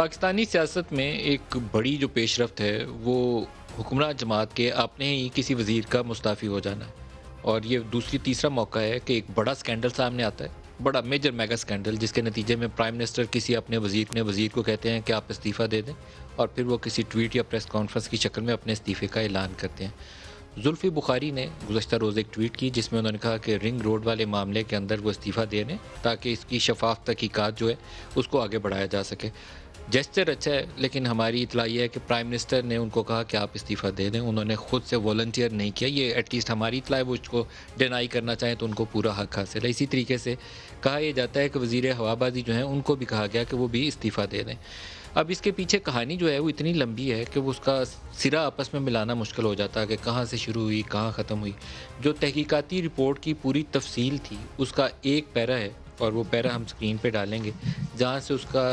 پاکستانی سیاست میں ایک بڑی جو پیش رفت ہے وہ حکمراں جماعت کے اپنے ہی کسی وزیر کا مستعفی ہو جانا ہے، اور یہ تیسرا موقع ہے کہ ایک بڑا سکینڈل سامنے آتا ہے، بڑا میجر میگا سکینڈل، جس کے نتیجے میں پرائم منسٹر کسی اپنے وزیر کو کہتے ہیں کہ آپ استعفیٰ دے دیں، اور پھر وہ کسی ٹویٹ یا پریس کانفرنس کی شکل میں اپنے استعفے کا اعلان کرتے ہیں۔ زلفی بخاری نے گزشتہ روز ایک ٹویٹ کی جس میں انہوں نے کہا کہ رنگ روڈ والے معاملے کے اندر وہ استعفیٰ دے دیں تاکہ اس کی شفاف تحقیقات جو ہے اس کو آگے بڑھایا جا سکے۔ جیسچر اچھا ہے، لیکن ہماری اطلاع یہ ہے کہ پرائم منسٹر نے ان کو کہا کہ آپ استعفیٰ دے دیں، انہوں نے خود سے والنٹیئر نہیں کیا۔ یہ ایٹ لیسٹ ہماری اطلاع ہے، وہ اس کو ڈینائی کرنا چاہیں تو ان کو پورا حق حاصل ہے۔ اسی طریقے سے کہا یہ جاتا ہے کہ وزیر ہوا بازی جو ہیں ان کو بھی کہا گیا کہ وہ بھی استعفیٰ دے دیں۔ اب اس کے پیچھے کہانی جو ہے وہ اتنی لمبی ہے کہ وہ اس کا سرا آپس میں ملانا مشکل ہو جاتا ہے کہ کہاں سے شروع ہوئی کہاں ختم ہوئی۔ جو تحقیقاتی رپورٹ کی پوری تفصیل تھی اس کا ایک پیرا ہے، اور وہ پیرا ہم سکرین پہ ڈالیں گے، جہاں سے اس کا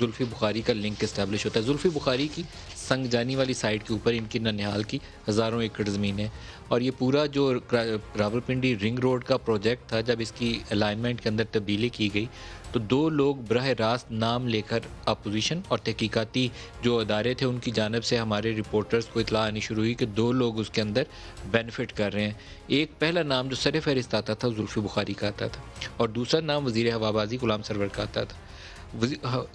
زلفی بخاری کا لنک اسٹیبلش ہوتا ہے۔ زلفی بخاری کی سنگ جانی والی سائٹ کے اوپر ان کی ننیہال کی ہزاروں ایکڑ زمین ہے، اور یہ پورا جو راولپنڈی رنگ روڈ کا پروجیکٹ تھا، جب اس کی الائنمنٹ کے اندر تبدیلی کی گئی تو دو لوگ براہ راست نام لے کر اپوزیشن اور تحقیقاتی جو ادارے تھے ان کی جانب سے ہمارے رپورٹرز کو اطلاع آنی شروع ہوئی کہ دو لوگ اس کے اندر بینیفٹ کر رہے ہیں۔ ایک پہلا نام جو سر فہرست آتا تھا زلفی بخاری کا آتا تھا، اور دوسرا نام وزیر ہوا بازی غلام سرور کا آتا تھا۔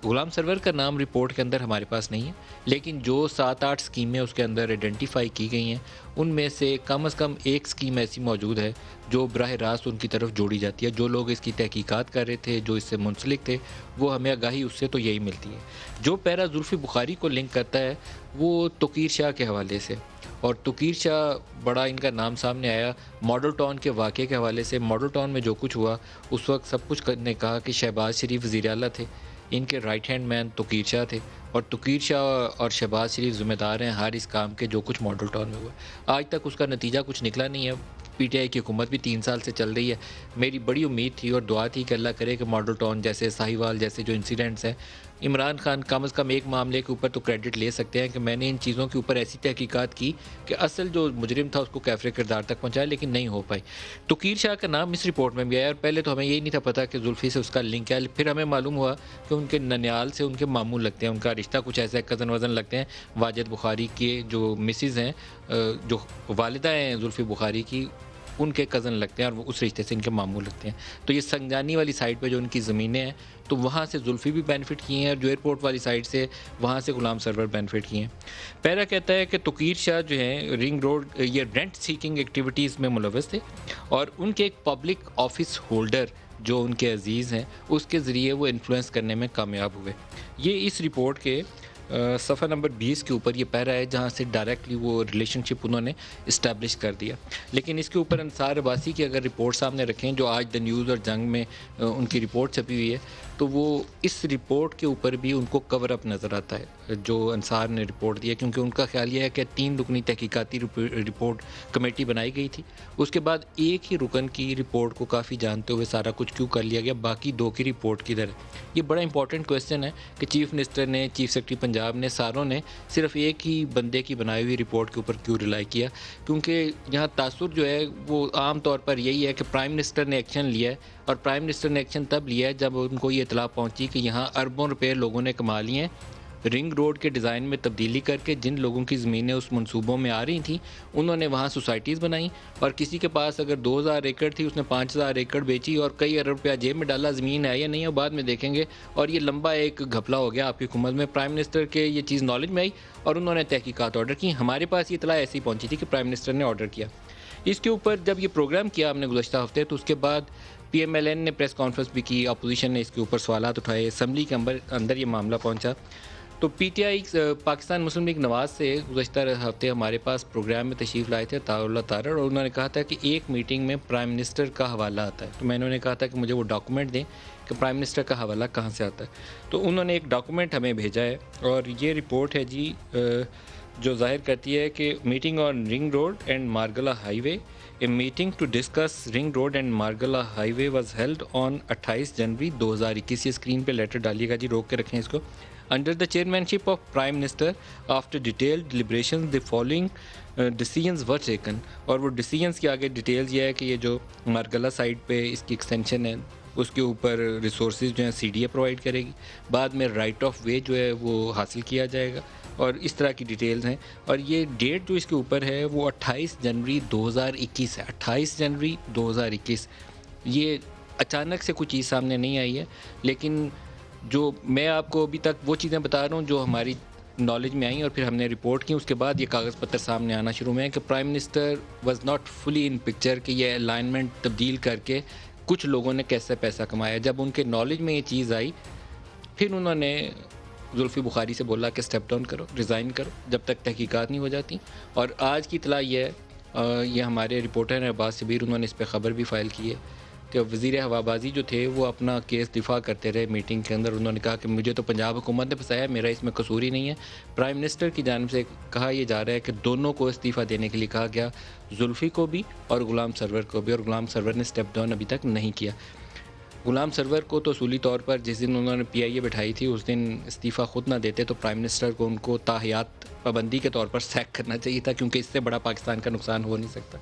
غلام سرور کا نام رپورٹ کے اندر ہمارے پاس نہیں ہے، لیکن جو 7-8 اسکیمیں اس کے اندر آئیڈینٹیفائی کی گئی ہیں ان میں سے کم از کم ایک اسکیم ایسی موجود ہے جو براہ راست ان کی طرف جوڑی جاتی ہے۔ جو لوگ اس کی تحقیقات کر رہے تھے، جو اس سے منسلک تھے، وہ ہمیں آگاہی اس سے تو یہی ملتی ہے۔ جو پیرا زلفی بخاری کو لنک کرتا ہے وہ توقیر شاہ کے حوالے سے، اور توقیر شاہ بڑا ان کا نام سامنے آیا ماڈل ٹاؤن کے واقعے کے حوالے سے۔ ماڈل ٹاؤن میں جو کچھ ہوا اس وقت سب کچھ نے کہا کہ شہباز شریف وزیر اعلیٰ تھے، ان کے رائٹ ہینڈ مین توقیر شاہ تھے، اور توقیر شاہ اور شہباز شریف ذمہ دار ہیں ہر اس کام کے جو کچھ ماڈل ٹاؤن میں ہوا۔ آج تک اس کا نتیجہ کچھ نکلا نہیں ہے۔ پی ٹی آئی کی حکومت بھی 3 سال سے چل رہی ہے۔ میری بڑی امید تھی اور دعا تھی کہ اللہ کرے کہ ماڈل ٹاؤن جیسے ساہیوال جیسے جو انسیڈنٹس ہیں، عمران خان کم از کم ایک معاملے کے اوپر تو کریڈٹ لے سکتے ہیں کہ میں نے ان چیزوں کے اوپر ایسی تحقیقات کی کہ اصل جو مجرم تھا اس کو کیفر کردار تک پہنچایا، لیکن نہیں ہو پائی۔ توقیر شاہ کا نام اس رپورٹ میں بھی آیا، اور پہلے تو ہمیں یہی نہیں تھا پتا کہ زلفی سے اس کا لنک ہے۔ پھر ہمیں معلوم ہوا کہ ان کے ننیال سے ان کے ماموں لگتے ہیں، ان کا رشتہ کچھ ایسا ہے، کزن وزن لگتے ہیں۔ واجد بخاری کے جو مسز ہیں، جو والدہ ہیں زلفی بخاری کی، ان کے کزن لگتے ہیں، اور وہ اس رشتے سے ان کے ماموں لگتے ہیں۔ تو یہ سنگجانی والی سائٹ پہ جو ان کی زمینیں ہیں تو وہاں سے زلفی بھی بینیفٹ کیے ہیں، اور جو ایئرپورٹ والی سائٹ سے وہاں سے غلام سرور بینیفٹ کیے ہیں۔ پیرا کہتا ہے کہ توقیر شاہ جو ہیں رنگ روڈ یہ رینٹ سیکنگ ایکٹیویٹیز میں ملوث تھے، اور ان کے ایک پبلک آفس ہولڈر جو ان کے عزیز ہیں اس کے ذریعے وہ انفلوئنس کرنے میں کامیاب ہوئے۔ یہ اس رپورٹ کے صفحہ نمبر 20 کے اوپر یہ پیرا ہے جہاں سے ڈائریکٹلی وہ ریلیشن شپ انہوں نے اسٹیبلش کر دیا۔ لیکن اس کے اوپر انصار عباسی کی اگر رپورٹ سامنے رکھیں جو آج دا نیوز اور جنگ میں ان کی رپورٹ چھپی ہوئی ہے، تو وہ اس رپورٹ کے اوپر بھی ان کو کور اپ نظر آتا ہے جو انصار نے رپورٹ دیا، کیونکہ ان کا خیال یہ ہے کہ 3 رکنی تحقیقاتی رپورٹ کمیٹی بنائی گئی تھی، اس کے بعد ایک ہی رکن کی رپورٹ کو کافی جانتے ہوئے سارا کچھ کیوں کر لیا گیا، باقی 2 کی رپورٹ کدھر ہے؟ یہ بڑا امپورٹنٹ کویسچن ہے کہ چیف منسٹر نے، چیف سیکرٹری پنجاب نے، ساروں نے صرف ایک ہی بندے کی بنائی ہوئی رپورٹ کے اوپر کیوں ریلائی کیا؟ کیونکہ یہاں تاثر جو ہے وہ عام طور پر یہی ہے کہ پرائم منسٹر نے ایکشن لیا ہے، اور پرائم منسٹر نے ایکشن تب لیا ہے جب ان کو یہ اطلاع پہنچی کہ یہاں اربوں روپے لوگوں نے کما لیے ہیں رنگ روڈ کے ڈیزائن میں تبدیلی کر کے۔ جن لوگوں کی زمینیں اس منصوبوں میں آ رہی تھیں انہوں نے وہاں سوسائٹیز بنائیں، اور کسی کے پاس اگر 2000 ایکڑ تھی اس نے 5000 ایکڑ بیچی اور کئی ارب روپیہ جیب میں ڈالا۔ زمین ہے یا نہیں ہے بعد میں دیکھیں گے، اور یہ لمبا ایک گھپلا ہو گیا آپ کی حکومت میں۔ پرائم منسٹر کے یہ چیز نالج میں آئی اور انہوں نے تحقیقات آرڈر کی۔ ہمارے پاس یہ اطلاع ایسی پہنچی تھی کہ پرائم منسٹر نے آرڈر کیا اس کے اوپر۔ جب یہ پروگرام کیا ہم نے گزشتہ ہفتے، تو اس کے بعد پی ایم ایل این نے پریس کانفرنس بھی کی، اپوزیشن نے اس کے اوپر سوالات اٹھائے، اسمبلی کے اندر یہ معاملہ پہنچا۔ تو P T I Pakistan Muslim League Nawaz سے گزشتہ ہفتے ہمارے پاس پروگرام میں تشریف لائے تھے طاہر اللہ طارڑ، اور انہوں نے کہا تھا کہ ایک میٹنگ میں پرائم منسٹر کا حوالہ آتا ہے۔ تو میں نے کہا تھا کہ مجھے وہ ڈاکومنٹ دیں کہ پرائم منسٹر کا حوالہ کہاں سے آتا ہے۔ تو انہوں نے ایک ڈاکومنٹ ہمیں بھیجا ہے، اور یہ رپورٹ ہے جی جو ظاہر کرتی ہے کہ meeting on ring road and Margalla highway, a meeting to discuss ring road and Margalla highway was held on 28 January 2021۔ یہ اسکرین پہ لیٹر ڈالیے گا جی، روک کے رکھیں اس کو۔ Under the chairmanship of Prime Minister, after detailed deliberations, the following decisions were taken۔ اور وہ decisions کے آگے ڈیٹیلز یہ ہے کہ یہ جو مارگلہ سائٹ پہ اس کی ایکسٹینشن ہے اس کے اوپر ریسورسز جو ہیں سی ڈی اے پرووائڈ کرے گی، بعد میں رائٹ آف وے جو ہے وہ حاصل کیا جائے گا، اور اس طرح کی ڈیٹیلز ہیں۔ اور یہ ڈیٹ جو اس کے اوپر ہے وہ 28 جنوری 2021 ہے، 28 جنوری 2021۔ یہ اچانک سے کوئی چیز سامنے نہیں آئی ہے، لیکن جو میں آپ کو ابھی تک وہ چیزیں بتا رہا ہوں جو ہماری نالج میں آئیں اور پھر ہم نے رپورٹ کی، اس کے بعد یہ کاغذ پتر سامنے آنا شروع ہوئے ہیں کہ prime minister was not fully in picture کہ یہ الائنمنٹ تبدیل کر کے کچھ لوگوں نے کیسے پیسہ کمایا۔ جب ان کے نالج میں یہ چیز آئی، پھر انہوں نے زلفی بخاری سے بولا کہ اسٹیپ ڈاؤن کرو، ریزائن کرو جب تک تحقیقات نہیں ہو جاتی۔ اور آج کی اطلاع یہ ہے، یہ ہمارے رپورٹر ہیں عباس شبیر، انہوں نے اس پہ خبر بھی فائل کی ہے کہ وزیر ہوابازی جو تھے وہ اپنا کیس دفاع کرتے رہے میٹنگ کے اندر۔ انہوں نے کہا کہ مجھے تو پنجاب حکومت نے پھنسایا، میرا اس میں قصور ہی نہیں ہے۔ پرائم منسٹر کی جانب سے کہا یہ جا رہا ہے کہ دونوں کو استعفیٰ دینے کے لیے کہا گیا، زلفی کو بھی اور غلام سرور کو بھی، اور غلام سرور نے اسٹیپ ڈاؤن ابھی تک نہیں کیا۔ غلام سرور کو تو اصولی طور پر جس دن انہوں نے پی آئی اے بٹھائی تھی اس دن استعفیٰ خود نہ دیتے تو پرائم منسٹر کو ان کو تاحیات پابندی کے طور پر سیک کرنا چاہیے تھا، کیونکہ اس سے بڑا پاکستان کا نقصان ہو نہیں سکتا۔